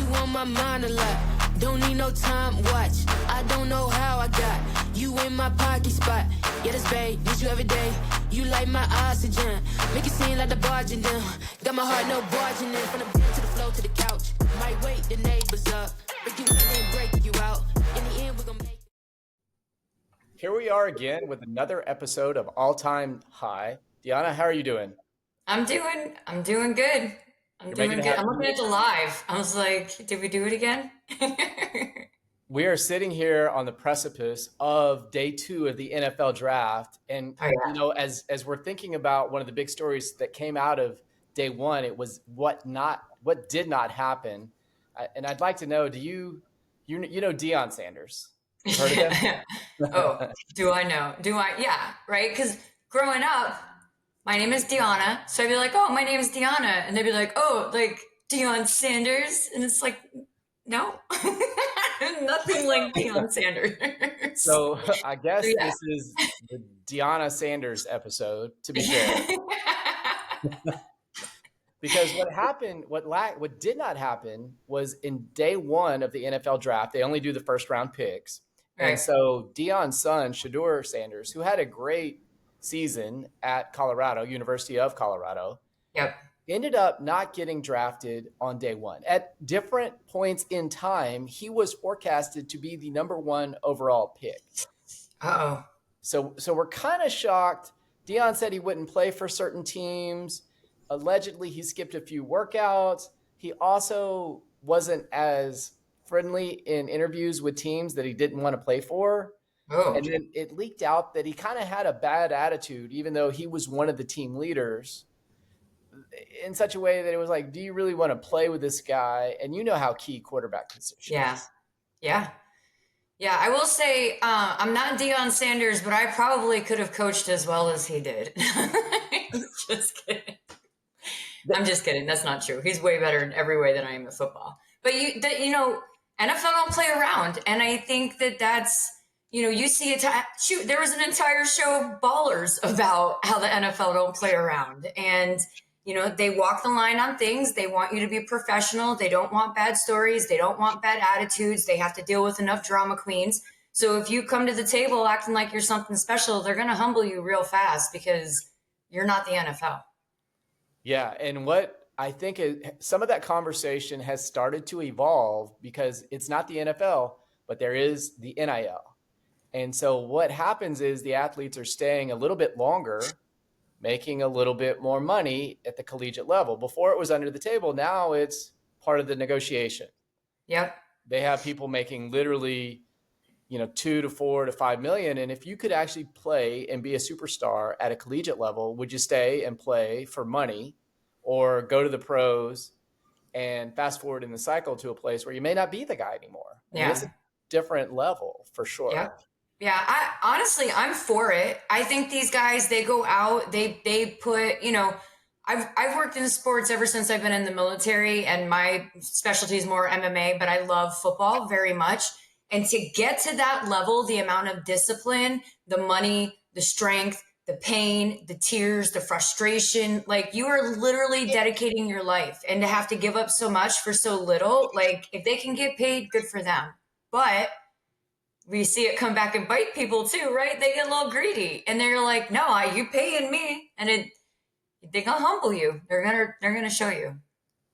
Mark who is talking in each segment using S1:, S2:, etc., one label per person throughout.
S1: You on my mind a lot. Don't need no time watch. I don't know how I got you in my pocket spot. Yeah, that's babe, need you every day. You like my oxygen. Make it seem like the barging down. Got my heart no barging in. From the bed to the floor to the couch. Might wake the neighbors up. Break you in and break you out. In the end, we're gonna make it.
S2: Here we are again with another episode of All Time High. Dionna, how are you doing?
S3: I'm doing good.
S2: You're making it
S3: I'm looking at the live. I was like, did we do it again?
S2: We are sitting here on the precipice of day 2 of the NFL draft. And,
S3: Oh, yeah.
S2: as we're thinking about one of the big stories that came out of day 1, it was what did not happen. And I'd like to know, do you know Deion Sanders? Heard of him?
S3: Oh, do I know? Yeah, right? Because growing up, my name is Dionna. So I'd be like, oh, my name is Dionna. And they'd be like, oh, like Deion Sanders. And it's like, no, nothing like Deion Sanders.
S2: So I guess
S3: Yeah.
S2: this is the Deonna Sanders episode, to be fair. Because what did not happen was in day 1 of the NFL draft, they only do the first round picks.
S3: Right.
S2: And so Deion's son, Shadur Sanders, who had a great season at University of Colorado,
S3: Yep.
S2: ended up not getting drafted on day 1. At different points in time, he was forecasted to be the number 1 overall pick.
S3: Uh-oh.
S2: So we're kind of shocked. Deion said he wouldn't play for certain teams. Allegedly, he skipped a few workouts. He also wasn't as friendly in interviews with teams that he didn't want to play for.
S3: Oh.
S2: And then it leaked out that he kind of had a bad attitude, even though he was one of the team leaders, in such a way that it was like, do you really want to play with this guy? And you know how key quarterback position is.
S3: Yeah. I will say, I'm not Deion Sanders, but I probably could have coached as well as he did. Just kidding. I'm just kidding. That's not true. He's way better in every way than I am at football. But NFL don't play around, and I think that's. You see it. There was an entire show of Ballers about how the NFL don't play around, and they walk the line on things. They want you to be professional. They don't want bad stories. They don't want bad attitudes. They have to deal with enough drama queens. So if you come to the table acting like you're something special, they're going to humble you real fast because you're not the NFL.
S2: Yeah, and what I think some of that conversation has started to evolve because it's not the NFL, but there is the NIL. And so what happens is the athletes are staying a little bit longer, making a little bit more money at the collegiate level. Before it was under the table. Now it's part of the negotiation.
S3: Yep.
S2: They have people making literally, 2 to 4 to 5 million. And if you could actually play and be a superstar at a collegiate level, would you stay and play for money or go to the pros and fast forward in the cycle to a place where you may not be the guy anymore?
S3: Yeah.
S2: It's a different level for sure.
S3: Yep. Yeah, I'm for it. I think these guys, they go out, they put, I've worked in sports ever since I've been in the military, and my specialty is more MMA, but I love football very much. And to get to that level, the amount of discipline, the money, the strength, the pain, the tears, the frustration, like you are literally dedicating your life, and to have to give up so much for so little, like if they can get paid, good for them. But we see it come back and bite people too, right? They get a little greedy and they're like, no, you paying me. And they're going to humble you. They're going to show you.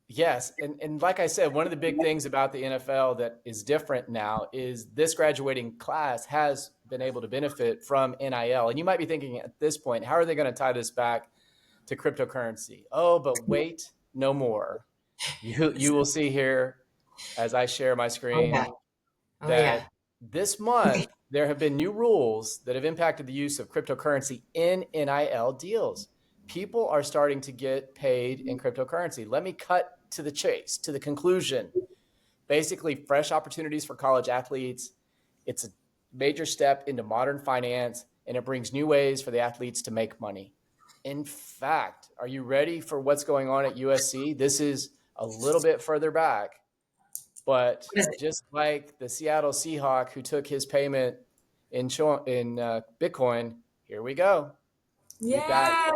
S2: Yes. And like I said, one of the big things about the NFL that is different now is this graduating class has been able to benefit from NIL. And you might be thinking at this point, how are they going to tie this back to cryptocurrency? Oh, but wait, no more. You will see here as I share my screen that this month, there have been new rules that have impacted the use of cryptocurrency in NIL deals. People are starting to get paid in cryptocurrency. Let me cut to the chase, to the conclusion. Basically, fresh opportunities for college athletes. It's a major step into modern finance, and it brings new ways for the athletes to make money. In fact, are you ready for what's going on at USC? This is a little bit further back. But just like the Seattle Seahawk who took his payment in Bitcoin, here we go.
S3: Yes.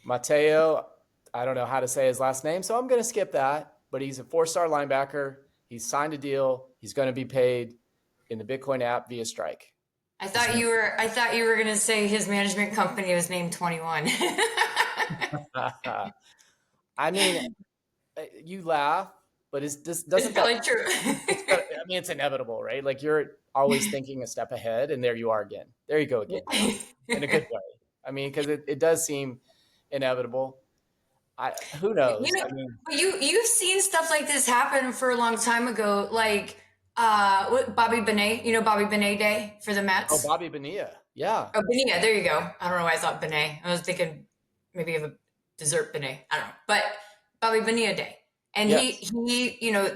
S2: Mateo, I don't know how to say his last name, so I'm going to skip that. but he's a 4-star linebacker. He's signed a deal. He's going to be paid in the Bitcoin app via Strike.
S3: I thought you were going to say his management company was named 21.
S2: I mean, you laugh, but this doesn't.
S3: It's probably true.
S2: I mean, it's inevitable, right? Like you're always thinking a step ahead, and there you are again. There you go again, in a good way. I mean, because it does seem inevitable. Who knows?
S3: You know,
S2: I mean,
S3: you've seen stuff like this happen for a long time ago, like Bobby Benet. You know Bobby Benet Day for the Mets.
S2: Oh, Bobby Bonilla. Yeah.
S3: Oh, Bonilla. There you go. I don't know why I thought Benet. I was thinking maybe of a dessert Benet. I don't know, but Bobby Bonilla Day, and
S2: yes.
S3: he, you know,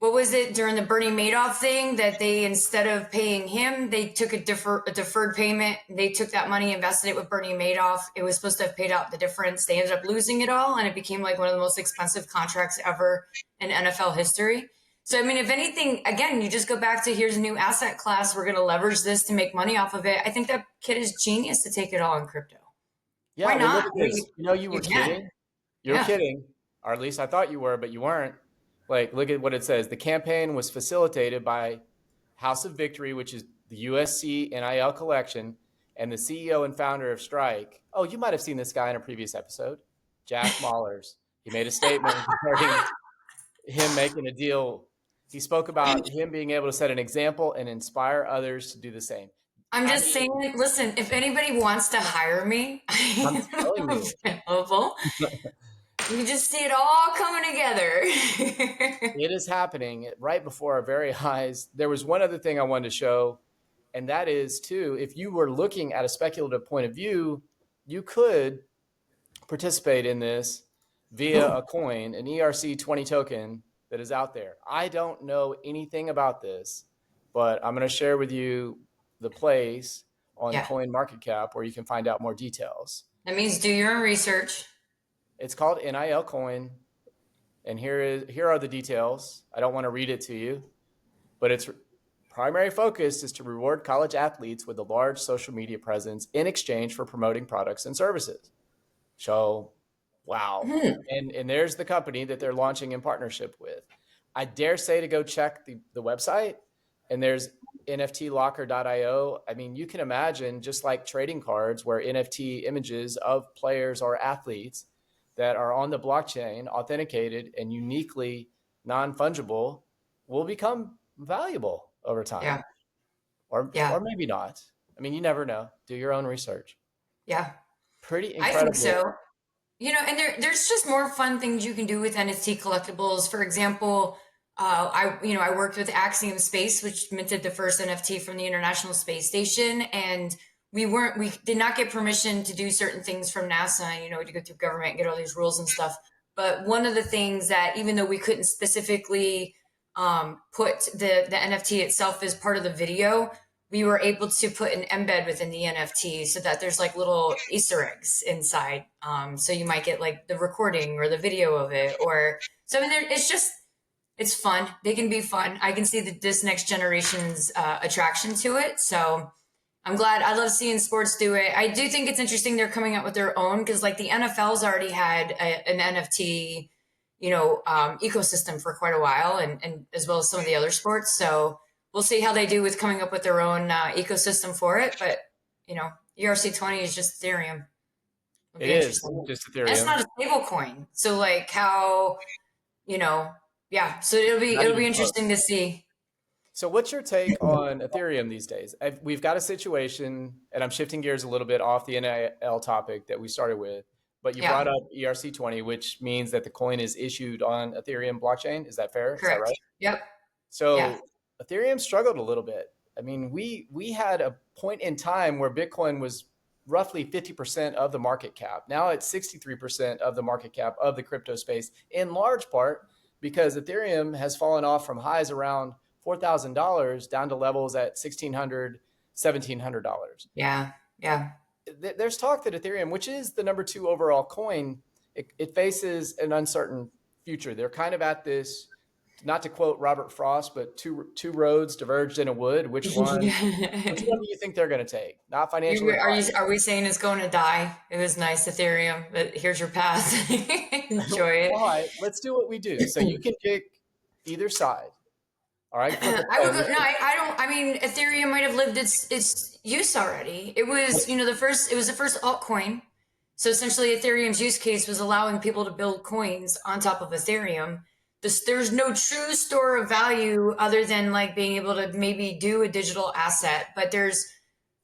S3: what was it during the Bernie Madoff thing that they, instead of paying him, they took a deferred payment. They took that money, invested it with Bernie Madoff. It was supposed to have paid out the difference. They ended up losing it all, and it became like one of the most expensive contracts ever in NFL history. So, I mean, if anything, again, you just go back to here's a new asset class. We're going to leverage this to make money off of it. I think that kid is genius to take it all in crypto.
S2: Yeah,
S3: why not?
S2: Look at this. You were kidding. You're kidding, or at least I thought you were, but you weren't. Like, look at what it says. The campaign was facilitated by House of Victory, which is the USC NIL collection, and the CEO and founder of Strike. Oh, you might have seen this guy in a previous episode, Jack Mallers. He made a statement regarding him making a deal. He spoke about him being able to set an example and inspire others to do the same.
S3: I'm just saying, listen, if anybody wants to hire me,
S2: I'm telling you.
S3: Available. You just see it all coming together.
S2: It is happening right before our very eyes. There was one other thing I wanted to show, and that is, too, if you were looking at a speculative point of view, you could participate in this via a coin, an ERC20 token that is out there. I don't know anything about this, but I'm going to share with you the place on CoinMarketCap where you can find out more details.
S3: That means do your own research.
S2: It's called NIL Coin, and here are the details. I don't want to read it to you, but its primary focus is to reward college athletes with a large social media presence in exchange for promoting products and services. So, wow. And there's the company that they're launching in partnership with. I dare say to go check the website, and there's NFTlocker.io. I mean, you can imagine, just like trading cards where NFT images of players or athletes that are on the blockchain, authenticated and uniquely non-fungible, will become valuable over time.
S3: Yeah.
S2: Or maybe not. I mean, you never know. Do your own research.
S3: Yeah.
S2: Pretty incredible.
S3: I think so. You know, and there's just more fun things you can do with NFT collectibles. For example, I worked with Axiom Space, which minted the first NFT from the International Space Station, and we did not get permission to do certain things from NASA, to go through government and get all these rules and stuff. But one of the things that, even though we couldn't specifically put the NFT itself as part of the video, we were able to put an embed within the NFT so that there's like little Easter eggs inside. So you might get like the recording or the video of it, so I mean, it's fun. They can be fun. I can see this next generation's attraction to it. So I'm glad. I love seeing sports do it. I do think it's interesting they're coming up with their own, because like the NFL's already had an NFT, ecosystem for quite a while, and as well as some of the other sports. So we'll see how they do with coming up with their own ecosystem for it. But, ERC20 is just Ethereum.
S2: It is just Ethereum.
S3: It's not a stable coin. So like how, so it'll be interesting to see.
S2: So what's your take on Ethereum these days? We've got a situation, and I'm shifting gears a little bit off the NIL topic that we started with, but you brought up ERC20, which means that the coin is issued on Ethereum blockchain. Is that fair?
S3: Correct.
S2: Is that right?
S3: Yep.
S2: So Ethereum struggled a little bit. I mean, we had a point in time where Bitcoin was roughly 50% of the market cap. Now it's 63% of the market cap of the crypto space, in large part because Ethereum has fallen off from highs around $4,000 down to levels at $1,600, $1,700.
S3: Yeah.
S2: There's talk that Ethereum, which is the number 2 overall coin, it faces an uncertain future. They're kind of at this, not to quote Robert Frost, but two roads diverged in a wood. Which one do you think they're going to take? Not financially.
S3: Are we saying it's going to die? It was nice, Ethereum, but here's your path. enjoy it.
S2: All right, let's do what we do. So you can pick either side. All right. Flip a
S3: I would
S2: coin.
S3: go, no, I don't. I mean, Ethereum might have lived its use already. It was, it was the first altcoin. So essentially, Ethereum's use case was allowing people to build coins on top of Ethereum. There's no true store of value other than like being able to maybe do a digital asset, but there's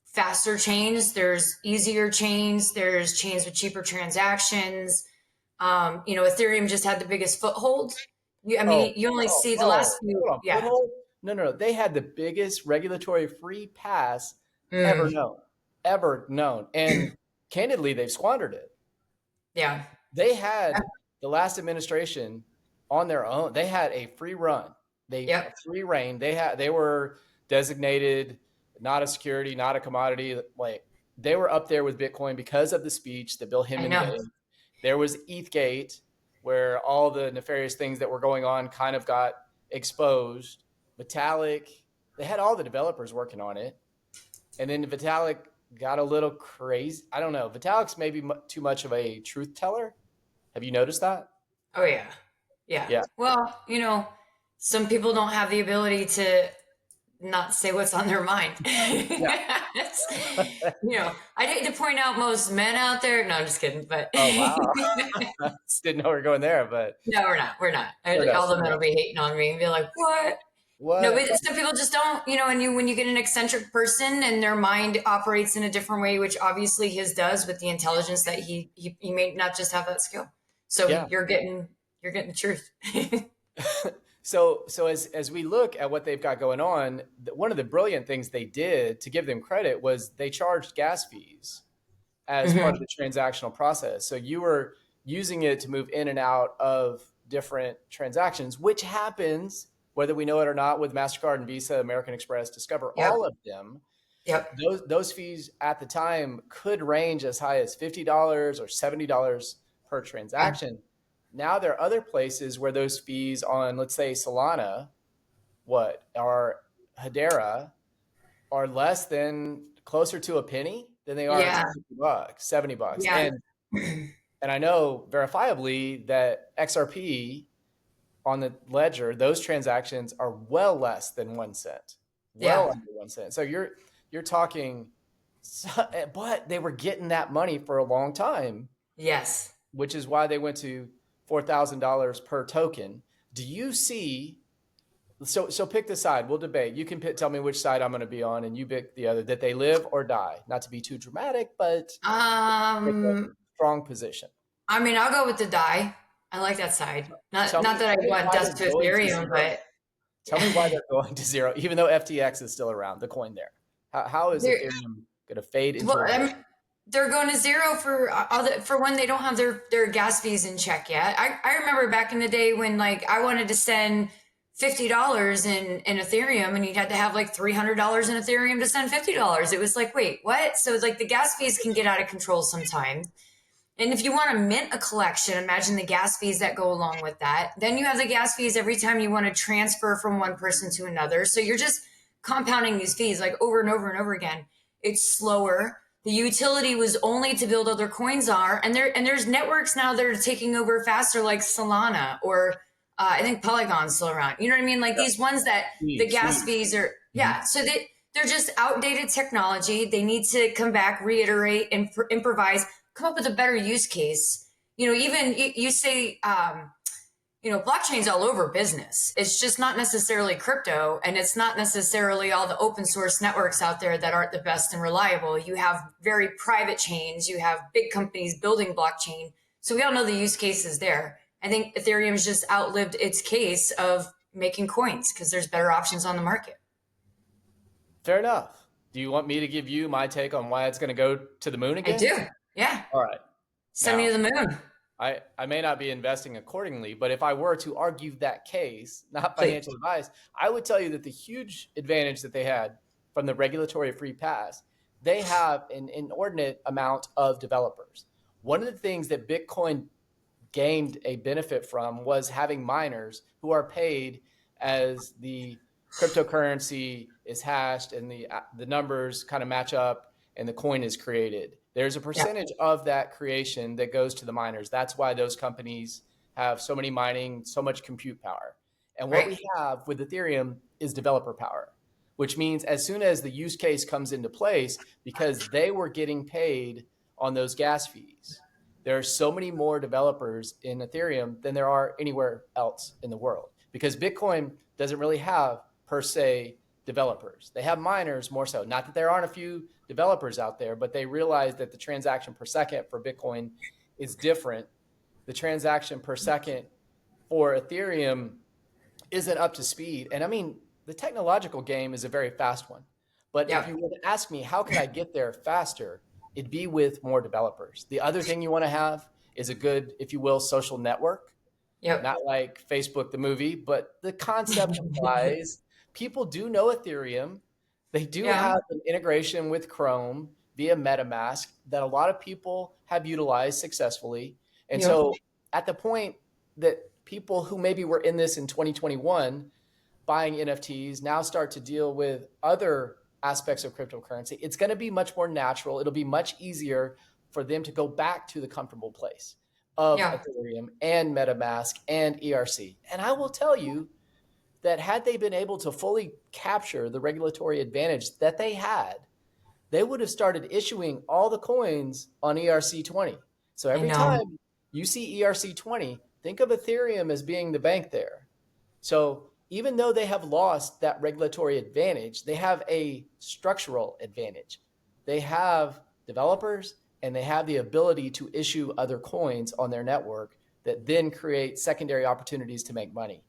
S3: faster chains, there's easier chains, there's chains with cheaper transactions. Ethereum just had the biggest foothold. You only see the last few.
S2: Hold on.
S3: Yeah.
S2: Foothold? No. They had the biggest regulatory free pass ever known. And candidly, they've squandered it.
S3: Yeah.
S2: They had the last administration on their own. They had a free run. Free reign. They were designated not a security, not a commodity. Like they were up there with Bitcoin because of the speech that Bill Hinman gave. There was ETHgate, where all the nefarious things that were going on kind of got exposed. Vitalik, they had all the developers working on it. And then Vitalik got a little crazy. I don't know. Vitalik's maybe too much of a truth teller. Have you noticed that?
S3: Oh, yeah. Yeah. Well, some people don't have the ability to not say what's on their mind. I hate to point out most men out there. No, I'm just kidding. But
S2: oh, wow. Didn't know we were going there, but
S3: no, we're not. All the men will be hating on me and be like, what? No, but some people just don't, and when you get an eccentric person and their mind operates in a different way, which obviously his does with the intelligence that he may not just have that skill. So you're getting the truth.
S2: So as we look at what they've got going on, one of the brilliant things they did, to give them credit, was they charged gas fees as part of the transactional process. So you were using it to move in and out of different transactions, which happens whether we know it or not with MasterCard and Visa, American Express, Discover, all of them.
S3: Yep.
S2: Those fees at the time could range as high as $50 or $70 per transaction. Now there are other places where those fees on, let's say, Solana, or Hedera, are less than, closer to a penny than they are $50, $70.
S3: Yeah.
S2: And I know verifiably that XRP on the ledger, those transactions are well less than 1 cent, under 1 cent. So you're talking, but they were getting that money for a long time.
S3: Yes.
S2: Which is why they went to $4,000 per token. Do you see? So pick the side. We'll debate. You can tell me which side I'm going to be on, and you pick the other. That they live or die. Not to be too dramatic, but a strong position.
S3: I mean, I'll go with the die. I like that side. Not that I want death to Ethereum, but
S2: tell me why they're going to zero, even though FTX is still around, the coin there. How is Ethereum going to fade into?
S3: They're going to zero for when they don't have their gas fees in check yet. I remember back in the day when I wanted to send $50 in Ethereum, and you had to have $300 in Ethereum to send $50. It was like, wait, what? So the gas fees can get out of control sometimes. And if you want to mint a collection, imagine the gas fees that go along with that. Then you have the gas fees every time you want to transfer from one person to another. So you're just compounding these fees over and over and over again. It's slower. The utility was only to build other coins and there's networks now that are taking over faster, like Solana, or I think Polygon's still around. You know what I mean? These ones that the gas fees are, so they're just outdated technology. They need to come back, reiterate, and improvise, come up with a better use case. Even you say, blockchain's all over business. It's just not necessarily crypto, and it's not necessarily all the open source networks out there that aren't the best and reliable. You have very private chains. You have big companies building blockchain. So we all know the use cases there. I think Ethereum's just outlived its case of making coins because there's better options on the market.
S2: Fair enough. Do you want me to give you my take on why it's going to go to the moon again?
S3: I do. Yeah.
S2: All right.
S3: Send me to the moon.
S2: I may not be investing accordingly, but if I were to argue that case, not financial advice, I would tell you that the huge advantage that they had from the regulatory free pass, they have an inordinate amount of developers. One of the things that Bitcoin gained a benefit from was having miners who are paid as the cryptocurrency is hashed and the numbers kind of match up and the coin is created. There's a percentage of that creation that goes to the miners. That's why those companies have so many mining, so much compute power. And what we have with Ethereum is developer power, which means as soon as the use case comes into place, because they were getting paid on those gas fees, there are so many more developers in Ethereum than there are anywhere else in the world, because Bitcoin doesn't really have per se developers. They have miners more so. Not that there aren't a few developers out there, but they realize that the transaction per second for Bitcoin is different. The transaction per second for Ethereum isn't up to speed. And I mean, the technological game is a very fast one. But if you were to ask me, how could I get there faster? It'd be with more developers. The other thing you want to have is a good, if you will, social network. Not like Facebook, the movie, but the concept applies. People do know Ethereum. They do have an integration with Chrome via MetaMask that a lot of people have utilized successfully. And so at the point that people who maybe were in this in 2021 buying NFTs now start to deal with other aspects of cryptocurrency, it's going to be much more natural. It'll be much easier for them to go back to the comfortable place of Ethereum and MetaMask and ERC. And I will tell you that had they been able to fully capture the regulatory advantage that they had, they would have started issuing all the coins on ERC20. So every time you see ERC20, think of Ethereum as being the bank there. So even though they have lost that regulatory advantage, they have a structural advantage. They have developers and they have the ability to issue other coins on their network that then create secondary opportunities to make money.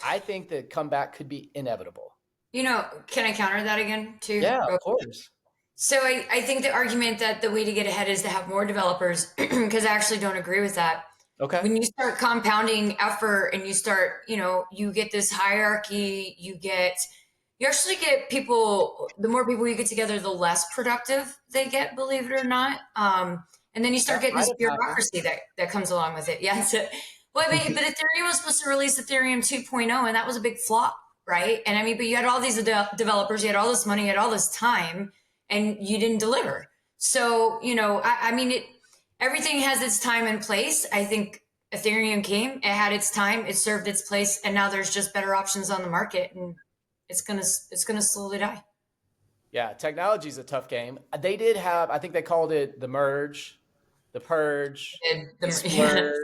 S2: I think that comeback could be inevitable.
S3: You know, can I counter that again too?
S2: Yeah, of course.
S3: So I think the argument that the way to get ahead is to have more developers, because I actually don't agree with that.
S2: Okay.
S3: When you start compounding effort and you start, you get this hierarchy, you actually get people, the more people you get together, the less productive they get, believe it or not. And then you start getting this bureaucracy that comes along with it. Yeah. But Ethereum was supposed to release Ethereum 2.0, and that was a big flop, right? And I mean, but you had all these developers, you had all this money, you had all this time, and you didn't deliver. So, everything has its time and place. I think Ethereum came, it had its time, it served its place, and now there's just better options on the market, and it's gonna slowly die.
S2: Yeah, technology is a tough game. They did have, I think they called it the merge, the purge, the splurge.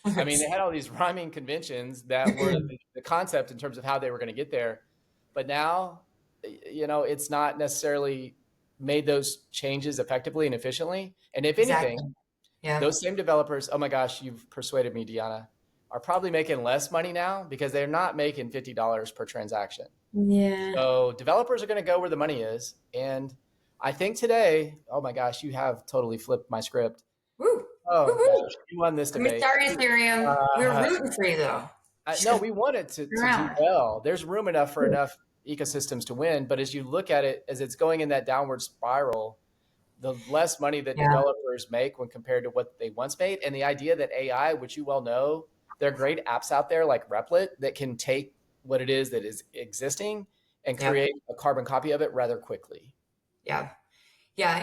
S2: I mean, they had all these rhyming conventions that were the concept in terms of how they were going to get there. But now, it's not necessarily made those changes effectively and efficiently. And if anything, those same developers, oh my gosh, you've persuaded me, Dionna, are probably making less money now because they're not making $50 per transaction.
S3: Yeah.
S2: So developers are going to go where the money is. And I think today, oh my gosh, you have totally flipped my script.
S3: Woo.
S2: Oh, gosh, you won this debate.
S3: Sorry, Ethereum. We're rooting for you, though.
S2: No, we want it to do well. There's room enough for enough ecosystems to win. But as you look at it, as it's going in that downward spiral, the less money that developers make when compared to what they once made. And the idea that AI, which you well know, there are great apps out there like Replit that can take what it is that is existing and create a carbon copy of it rather quickly.
S3: Yeah. Yeah.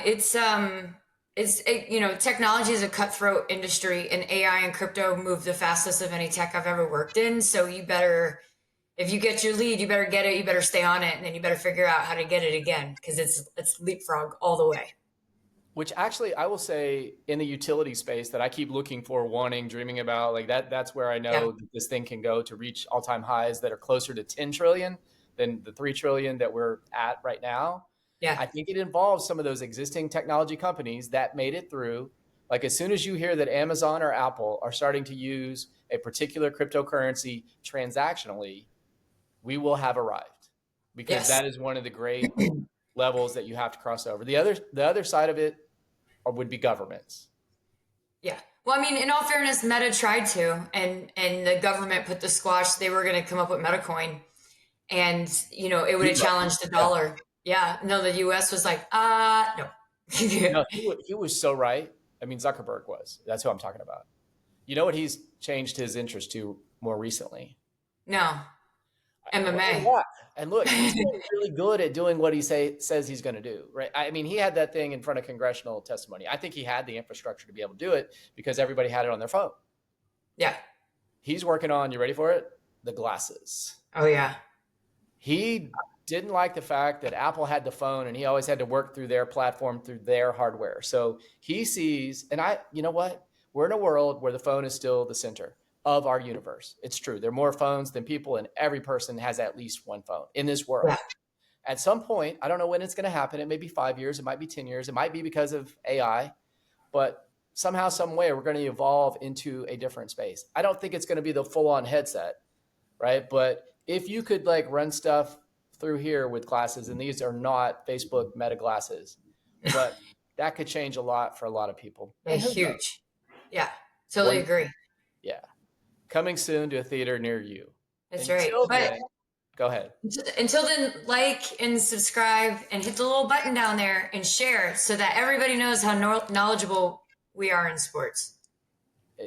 S3: Technology is a cutthroat industry, and AI and crypto move the fastest of any tech I've ever worked in. So if you get your lead, you better get it, you better stay on it, and then you better figure out how to get it again, because it's leapfrog all the way.
S2: Which actually, I will say, in the utility space that I keep looking for, wanting, dreaming about, like that's where I know that this thing can go to reach all-time highs that are closer to 10 trillion than the 3 trillion that we're at right now.
S3: Yeah.
S2: I think it involves some of those existing technology companies that made it through. Like as soon as you hear that Amazon or Apple are starting to use a particular cryptocurrency transactionally, we will have arrived, because that is one of the great levels that you have to cross over. The other side of it would be governments.
S3: Yeah. Well, I mean, in all fairness, Meta tried to, and the government put the squash. They were going to come up with Metacoin, and it would have challenged the dollar. Yeah. No, the US was like, no.
S2: No, he was so right. I mean, Zuckerberg was. That's who I'm talking about. You know what he's changed his interest to more recently?
S3: No. MMA.
S2: Yeah. And look, he's getting really good at doing what he says he's going to do, right? I mean, he had that thing in front of congressional testimony. I think he had the infrastructure to be able to do it because everybody had it on their phone.
S3: Yeah.
S2: He's working on, you ready for it? The glasses.
S3: Oh, yeah.
S2: He didn't like the fact that Apple had the phone and he always had to work through their platform, through their hardware. So he sees, and you know what? We're in a world where the phone is still the center of our universe. It's true. There are more phones than people, and every person has at least one phone in this world.
S3: Yeah.
S2: At some point, I don't know when it's going to happen. It may be 5 years. It might be 10 years. It might be because of AI, but somehow, some way, we're going to evolve into a different space. I don't think it's going to be the full-on headset, right? But if you could like run stuff through here with glasses, and these are not Facebook Meta glasses, but that could change a lot for a lot of people.
S3: Yeah, huge. Yeah, totally agree.
S2: Yeah. Coming soon to a theater near you.
S3: That's
S2: Until
S3: right.
S2: then, go ahead.
S3: Until then, like and subscribe and hit the little button down there and share so that everybody knows how knowledgeable we are in sports.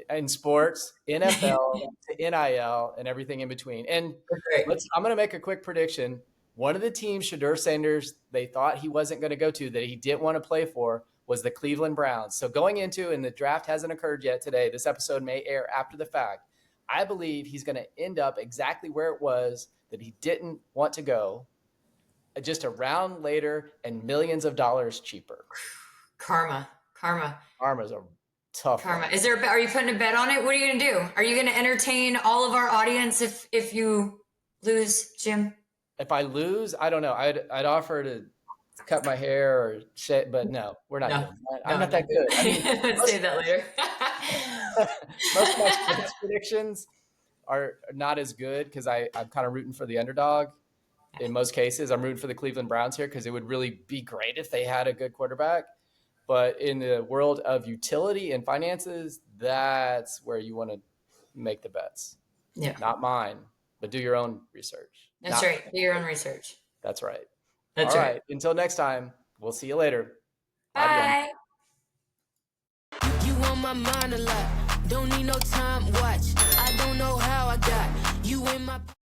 S2: In sports, NFL, to NIL, and everything in between. And I'm going to make a quick prediction. One of the teams Shadur Sanders, they thought he wasn't going to go to, that he didn't want to play for, was the Cleveland Browns. So going into, and the draft hasn't occurred yet today, this episode may air after the fact, I believe he's going to end up exactly where it was that he didn't want to go, just a round later and millions of dollars cheaper. Karma's a tough
S3: karma.
S2: one.
S3: Are you putting a bet on it? What are you going to do? Are you going to entertain all of our audience if you lose, Jim?
S2: If I lose, I don't know. I'd offer to cut my hair or shit, but no, we're not doing that. I'm not that good. I mean,
S3: let's say that later.
S2: Most of my sports predictions are not as good because I'm kind of rooting for the underdog. In most cases, I'm rooting for the Cleveland Browns here because it would really be great if they had a good quarterback. But in the world of utility and finances, that's where you want to make the bets.
S3: Yeah.
S2: Not mine, but do your own research.
S3: That's right. Do your own research.
S2: That's right.
S3: That's
S2: All
S3: right.
S2: right. Until next time, we'll see you later.
S3: Bye.
S1: You on my mind a lot. Don't need no time watch. I don't know how I got you in my